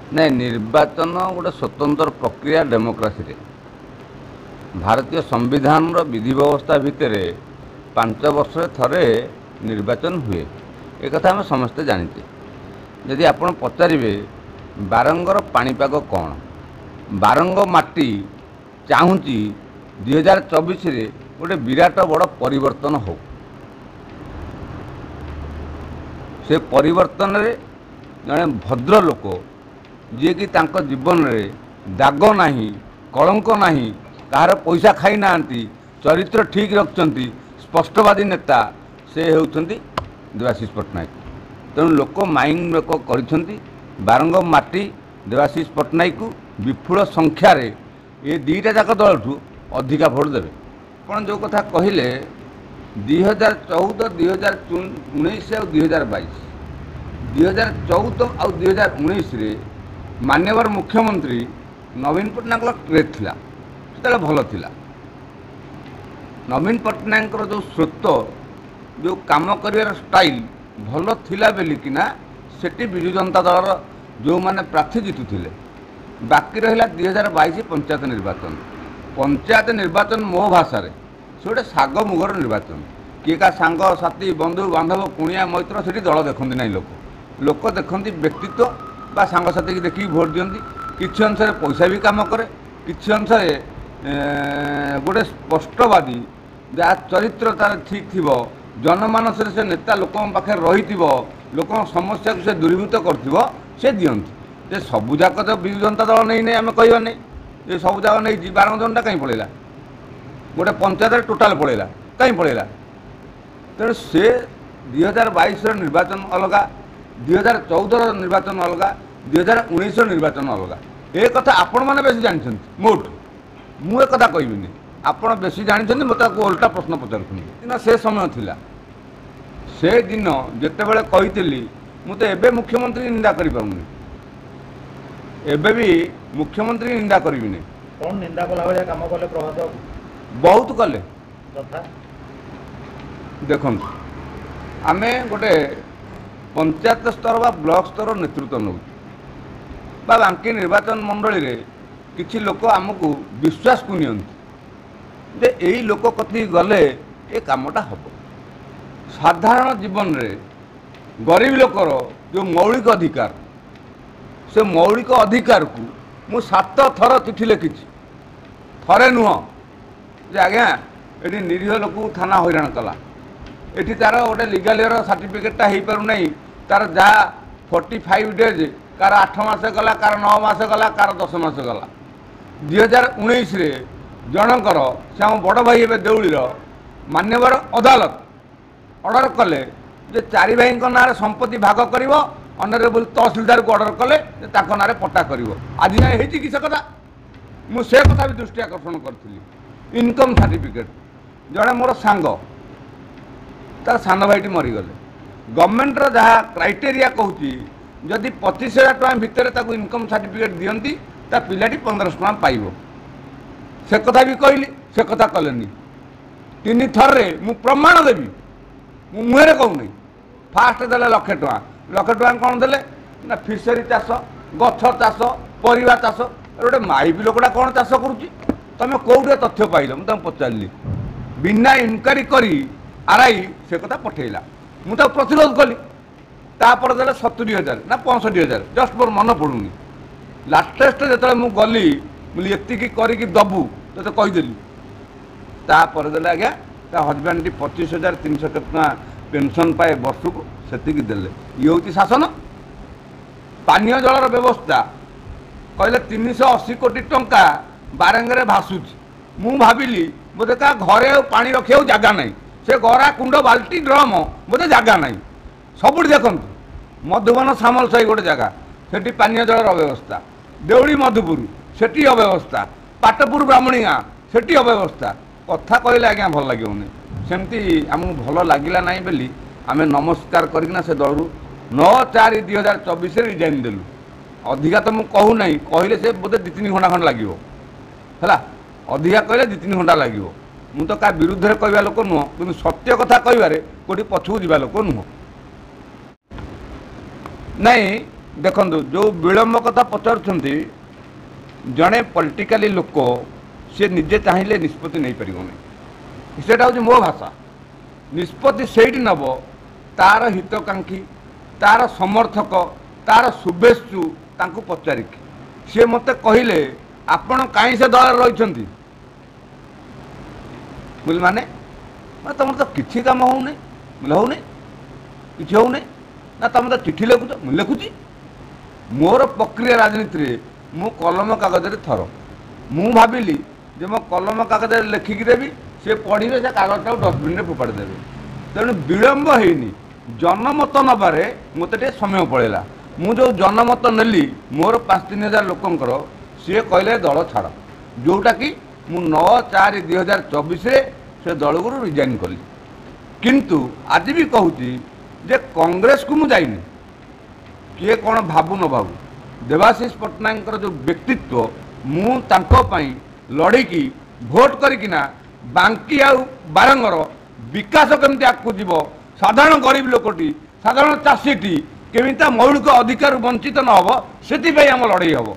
ନାଇଁ ନିର୍ବାଚन गोटे स्वतंत्र प्रक्रिया डेमोक्रासी रे भारतीय संविधान विधि व्यवस्था भितर 5 वर्ष थरे निर्वाचन हुए एक कथा आम समस्ते जानीचे। यदि आपण पचारे बारंगर पाणीपाग कौन बारंग माटी चाहूँगी 2024 रे गोटे विराट बड़ परिवर्तन हो से परिवर्तन रे जड़े भद्र लोक जी कि तांको जीवन रे दाग नहीं कलंक नहीं कहार पैसा खाई ना चरित्र ठीक रखुंट स्पष्टवादी नेता से होती देवाशीष पट्टनायक। तेणु लोक माइंड लोक कर बारंग माटी देवाशीष पट्टनायक को विपुल संख्यार ये दीटा जाक दल ठू अधिका भोट देवे। आप जो कथा कहले 2014 2019 और 2022 2014 और 2019 रे मान्यवर मुख्यमंत्री नवीन पट्टनायक ट्रेड थिला से भल थिला। नवीन पट्टनायक जो स्रोत जो काम कर स्टाइल भल थिला बेलिकिना सेठी विजु जनता दल जो माने प्रार्थी जितुथिले। बाकी रहिला 2022 पंचायत निर्वाचन मो भाषा रे से गोटे साग मुगर निर्वाचन किए का सांग साथी बंधु बांधव कुणिया मैत्र से दल देखते ना लोक देखते व्यक्तित्व बा सांग साथी की देखिए भोट दियंती किछि अंशरे पैसा भी काम करे किछि अंशरे गोटे स्पष्टवादी जहाँ चरित्र तार ठीक थी जनमानस से नेता लोक पाखे रही लोक समस्या को से दूरीभूत कर दियंती जे सबुजाक तो विजु जनता दल नहीं आम कह नहीं ये सबुजाक नहीं 12 जनटा कहीं पड़ेगा गोटे पंचायत टोटाल पड़ेगा कहीं पड़ेगा। तेणु से 2022 निर्वाचन अलग 2014 निर्वाचन अलग 2019 निर्वाचन अलग ए कथा आपण मैंने बेसी जानते मोठ मु एक कथा कहबिनी आपण बेसी जानते मत उल्टा प्रश्न पचार से समय थिला से दिन जितेबाला कही मुझे एवं मुख्यमंत्री निंदा करें एबे भी मुख्यमंत्री निंदा करी कौन निंदा कला भाया काम कले प्रभात बहुत कले तथा देखो आमे गोटे पंचायत स्तर बा ब्लॉक स्तर नेतृत्व नौ बा बांकी निर्वाचन मंडली रे किछि लोक आमको विश्वास को नियंती जे एई लोक कथि गले ए कामटा हबो। साधारण जीवन रे गरीब लोकर जो मौलिक अधिकार से मौलिक अधिकार को मु 7 थर चिठी लिखी थरे नुह जे आज्ञा ये निरीह लोक थाना हैरान कला ये तार गोटे लिगालियर सर्टिफिकेटा हो पार नहीं तार जहाँ 45 डेज कार 8 मास गला कार 9 मास गला कार 10 मास गला 2019 रे जनकर से आम बड़ भाई ए देउलीर मान्यवर अदालत ऑर्डर कले जे 4 भाई ना संपत्ति भाग कर ऑनरेबल तहसिलदार को ऑर्डर कले ना पट्टा कर आज जाए कि से कथा मुझे कथा भी दृष्टि आकर्षण करी इनकम सर्टिफिकेट जड़े मोर सांग तार सान भाईटी मरीगले गवर्नमेंट जहाँ क्राइटेरिया कहूँ जदि 25,000 टଙ୍କା भितर इनकम सर्टिफिकेट दियंती ता पिलाटी 1500 टଙ୍କା पाइब से कथा भी कहली से कथा कलेनी 3 थर रे मु प्रमाण देवी मुहरे कहूनी फास्ट देले लक्षे टଙ୍କା कौन देले ना फिशरी चाष गछ चाष परिवा चाष गोटे माइबी लोकटा कौन चाष करुच्ची तुम कौटे तथ्य पाइल मुझे पचारि बिना इनक्वारी करी आरआई से कथा पठेला मुझे प्रतिरोध कली तापर देले 70,000 ना 65,000 जस्ट मोर मन पड़ूनी लाटेस्ट जो मुझे गली मुझे एतिकी करिकी दबू तो कहीदेली तापर देले आज्ञा ता हजबैंड 25,300 टଙ୍କା पेंशन पाए वर्ष को सेतिकी देले ये हूँ शासन। पानीय जलर व्यवस्था कहले 380 कोटी टंका बारंगे भासुची मु भाविली बोधे क्या घरे पानी रखा जगह नहीं से गरा कुंड बाल्टी ड्रम बोधे जगह नहीं सब देखु मधुबन सामल साही गोटे जगह से पानीय जलर अव्यवस्था देउली मधुपुर से अव्यवस्था पाटपुर ब्राह्मणी गाँ से अव्यवस्था कथा कहले आज्ञा भल लगे सेमती आमको भल लगिला ना बोली आम नमस्कार करना से दलू 9/4/2024 रिजाइन देलु अधिका तो मुझे कहूना कहले से बोधे 2-3 घंटा खंड लगे है अधिका कहले 2-3 घंटा लगे मुझे तो क्या विरुद्ध में कहवा लोक नुह कि सत्य कथा कहवे कौटी पछू जा लोक नुह नहीं देखो जो विलंब कथा पचारुंट जड़े पॉलिटिकली लोक सी निजे चाहिए निष्पत्ति नहीं पारे से मो भाषा निष्पत्ति से नब तार हितकांक्षी तार समर्थक तार शुभेच्छु तांको पचारिकी सी मत कहले आपण कहीं से दल रही बुझे माने तुम तो किसी कम होने होने कि होने ना तुम तो चिठी लिखुच मुझे लिखुची मोर प्रक्रिया राजनीति रे मु कलम कागज थर मु भाविली जे मो कलम कागज लिखिकी देवी से पढ़े से कागज टाक डस्टबिन फोपाड़ी देवे तेणु विलंब होनी जनमत नबारे मत समय पड़ेगा मु जो जनमत नेली मोर 5-3 हजार लोकंकर सी कहले दल छाड़ जोटा कि मु 9/4/2024 से दल को रिजाइन कली किंतु आज भी कहूँ जे कांग्रेस को मु जाइनी किए कौन भावु न भावु देवाशीष पट्टनायक जो व्यक्तित्व मु तांको पई लड़ीकी भोट करिकिना बांकी आउ बारंगर विकास केमती आगू जीव साधारण गरीब लोकटी साधारण चाषीटी केमिता मौलिक अधिकार वंचित न हो से आम लड़ाई हम